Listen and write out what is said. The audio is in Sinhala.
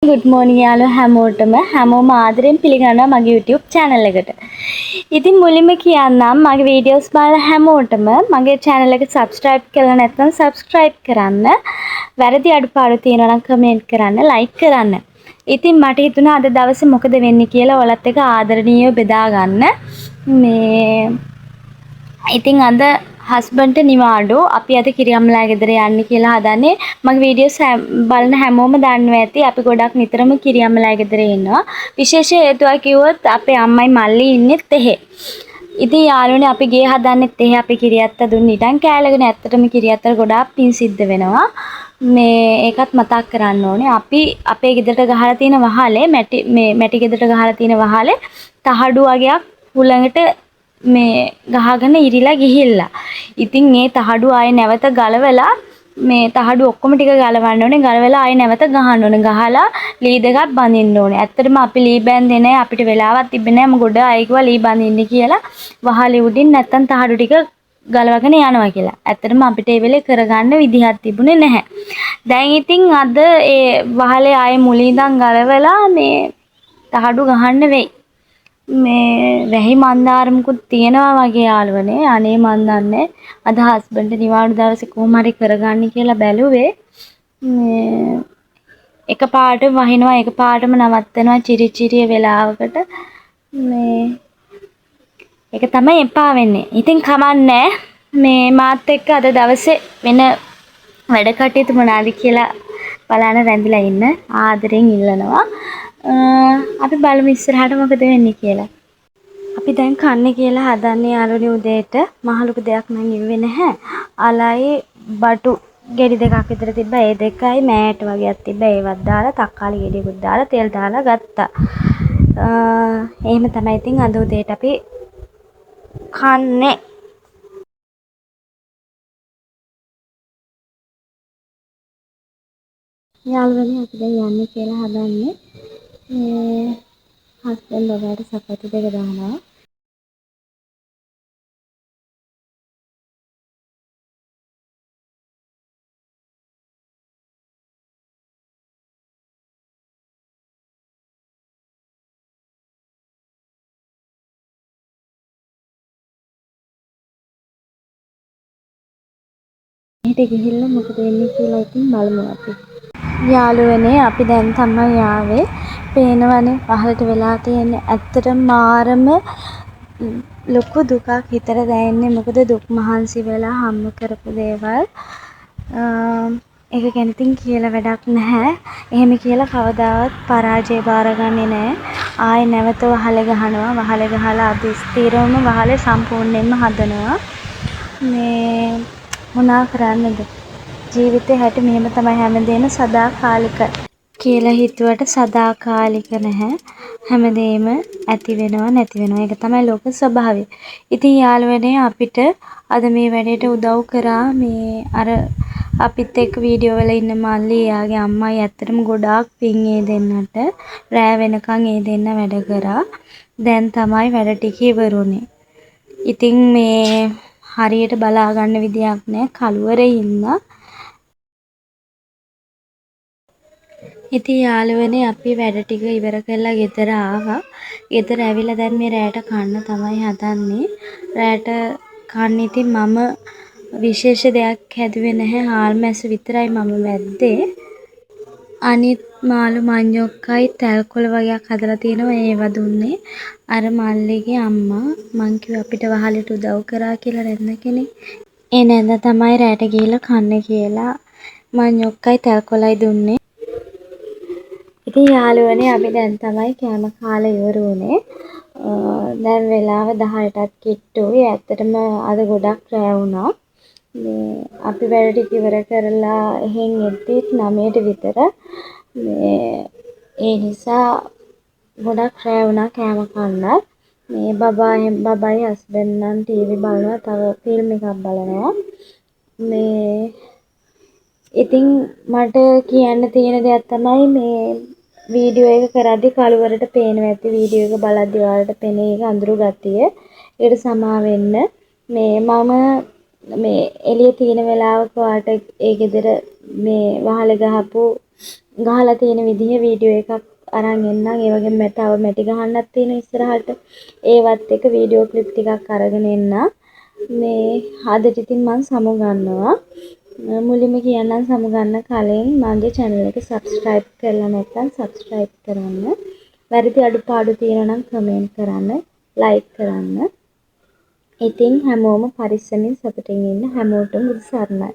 good morning යාළුවෝ හැමෝම ආදරෙන් පිළිගන්නවා මගේ YouTube channel එකට. ඉතින් මුලින්ම කියන්නම් මගේ videos බලන හැමෝටම මගේ channel එක subscribe කරලා නැත්නම් subscribe කරන්න. වැරදි අඩුපාඩු තියෙනවා නම් comment කරන්න, like කරන්න. ඉතින් මට හිතුණා අද දවසේ මොකද වෙන්නේ කියලා ඔයලත් එක්ක ආදරණීයව බෙදා ගන්න. ඉතින් අද හස්බන්ඩ්ට නිවාඩු අපි අද කිරියම්මලා ගෙදර යන්න කියලා හදන්නේ මගේ වීඩියෝස් බලන හැමෝම දන්නවා ඇති අපි ගොඩක් නිතරම කිරියම්මලා ගෙදර ඉන්නවා විශේෂ හේතුවක් කිව්වොත් අපේ අම්මයි මල්ලි ඉන්නෙත් එහෙ ඉතින් යාළුවනේ අපි ගේ හදන්නෙත් එහෙ අපි කිරියත්ත දුන්න ඉඩම් කෑලගෙන ඇත්තටම කිරියත්තට ගොඩාක් පින් සිද්ධ වෙනවා මේ ඒකත් මතක් කරන්න ඕනේ අපි අපේ ගෙදරට ගහලා තියෙන වහලේ මැටි ගෙදරට ගහලා තියෙන වහලේ තහඩු වගේක් හුළඟට මේ ගහගෙන ඉරිලා ගිහිල්ලා. ඉතින් මේ තහඩු ආයේ නැවත ගලවලා මේ තහඩු ඔක්කොම ටික ගලවන්න ඕනේ. ගලවලා ආයේ නැවත ගහන්න ඕනේ. ගහලා ලී දෙකක් බඳින්න ඕනේ. ඇත්තටම අපි ලී බැන්දේ නැහැ. අපිට වෙලාවක් තිබ්බේ නැහැ. ගොඩ අය කිව්වා ලී බඳින්න කියලා. වහලේ උඩින් නැත්තම් තහඩු ටික ගලවගෙන යනවා කියලා. ඇත්තටම අපිට ඒ වෙලේ කරගන්න විදිහක් තිබුණේ නැහැ. දැන් ඉතින් අද ඒ වහලේ ආයේ මුලින් ඉඳන් ගලවලා මේ තහඩු ගහන්න වෙයි. මේ වැහි මන්දාරමුකුත් තියෙනවා වගේ යාළුවනේ අනේ මන් දන්නේ අද හස්බන්ඩ් නිවාඩු දවසේ කොහොම හරි කරගන්න කියලා බැලුවේ මේ එකපාරටම වහිනවා එකපාරටම නවත්තනවා චිරිචිරිය වෙලාවකට මේ ඒක තමයි එපා වෙන්නේ. ඉතින් කමන්නේ මේ මාත් එක්ක අද දවසේ වෙන වැඩ කටයුතු මොනවාද කියලා බලන්න රැඳිලා ඉන්න ආදරෙන් ඉල්ලනවා. අපි බලමු ඉස්සරහට මොකද වෙන්නේ කියලා. අපි දැන් කන්නේ කියලා හදන්නේ යාළුවනේ උදේට මහ ලොකු දෙයක් නම් ඉව්වේ නැහැ. අලයි බටු ගෙඩි දෙකක් විතර තිබ්බා. ඒ දෙකයි මෑට වගේක් තිබ්බා. ඒවත් දාලා තක්කාලි ගෙඩියකුත් දාලා තෙල් දාලා ගත්තා. එහෙම තමයි ඉතින් අද උදේට අපි කන්නේ. යාළුවනේ අපි දැන් යන්නේ කියලා හදන්නේ. මේ හස්බන්ඩ් ඔබට සපත්තු දෙක දානවා. ඊට ගිහිල්ලා මොකද වෙන්නේ කියලා ඉතින් බලමු අපි. යාළුවනේ අපි දැන් තමයි ආවේ. පේනවනේ පහලට වෙලා තියෙන්නේ ඇත්තටම මාරම ලොකු දුකක් හිතට දැනෙන්නේ මොකද දුක් මහන්සි වෙලා හම්බ කරපු දේවල් ඒක ගැන ඉතින් කියලා වැඩක් නැහැ. එහෙම කියලා කවදාවත් පරාජය බාරගන්නේ නැහැ. ආයෙ නැවත වහලේ ගහනවා. වහලේ ගහලා අද ස්ථිරවම වහලේ සම්පූර්ණයෙන්ම හදනවා. මේ මොනා කරන්නද? ජීවිතේ හැටි මෙහෙම තමයි හැමදේම සදාකාලික කියලා හිතුවට සදාකාලික නැහැ. හැමදේම ඇති වෙනවා නැති වෙනවා. ඒක තමයි ලෝක ස්වභාවය. ඉතින් යාළුවනේ අපිට අද මේ වැඩේට උදව් කරා මේ අර අපිත් එක්ක වීඩියෝ වල ඉන්න මල්ලි එයාගේ අම්මයි ඇත්තටම ගොඩාක් පිං ඒ දෙන්නට රෑ වෙනකන් ඒ දෙන්න වැඩ කරා. දැන් තමයි වැඩ ටික ඉවරුනේ. ඉතින් මේ හරියට බලා ගන්න විදියක් නැහැ. කලුවරේ ඉන්නා. ඉතින් යාළුවනේ අපි වැඩ ටික ඉවර කරලා ගෙදර ආවා. ගෙදර ඇවිල්ලා දැන් මේ රෑට කන්න තමයි හදන්නේ. රෑට කන්න ඉතින් මම විශේෂ දෙයක් හැදුවේ නැහැ. හාල් මැස්ස විතරයි මම වැද්දේ. අනිත් මාළු මඤ්ඤොක්කයි තැල්කොළ වගේක් හදලා තියෙනවා ඒව දුන්නේ. අර මල්ලිගේ අම්මා මං කිව්වා අපිට වහලට උදව් කරා කියලා නැන්ද කෙනෙක්. ඒ නැන්ද තමයි රෑට ගිහලා කන්න කියලා මඤ්ඤොක්කයි තැල්කොළයි දුන්නේ. ඉතින් යාළුවනේ අපි දැන් තමයි කෑම කාලා ඉවර වුණේ. දැන් වෙලාව 10ටත් කිට්ටුයි. ඇත්තටම අද ගොඩක් රෑ වුණා. මේ අපි වැඩ ටික ඉවර කරලා එහෙන් එද්දි 9ට විතර මේ ඒ නිසා ගොඩක් රෑ වුණා කෑම කන්න. මේ බබායි හස්බන්ඩ් නම් ටීවී බලනවා. තව ෆිල්ම් එකක් බලනවා. මේ ඉතින් මට කියන්න තියෙන දෙයක් තමයි මේ වීඩියෝ එක කරද්දි කලවරට පේනවා ඇති වීඩියෝ එක බලද්දි ඔයාලට පෙනේ ඒක අඳුරු ගතිය. ඒකට සමා වෙන්න. මේ මම මේ එළිය තියෙන වෙලාවක ඔයාලට ඒ ගෙදර මේ වහලේ ගහපු ගහලා තියෙන විදිහ වීඩියෝ එකක් අරන් එන්නම්. ඒ වගේම තව මැටි ගහන්නත් තියෙන ඉස්සරහට. ඒවත් එක වීඩියෝ ක්ලිප් ටිකක් අරගෙන එන්න. මේ අදට ඉතින් මම සමු ගන්නවා. මුලින්ම කියන්නම් සමු ගන්න කලින් මගේ channel එක subscribe කරලා නැත්නම් subscribe කරන්න. වැරදි අඩුපාඩු තියෙනවා නම් comment කරන්න, like කරන්න. ඉතින් හැමෝම පරිස්සමින් සතුටින් ඉන්න. හැමෝටම බුදු සරණයි.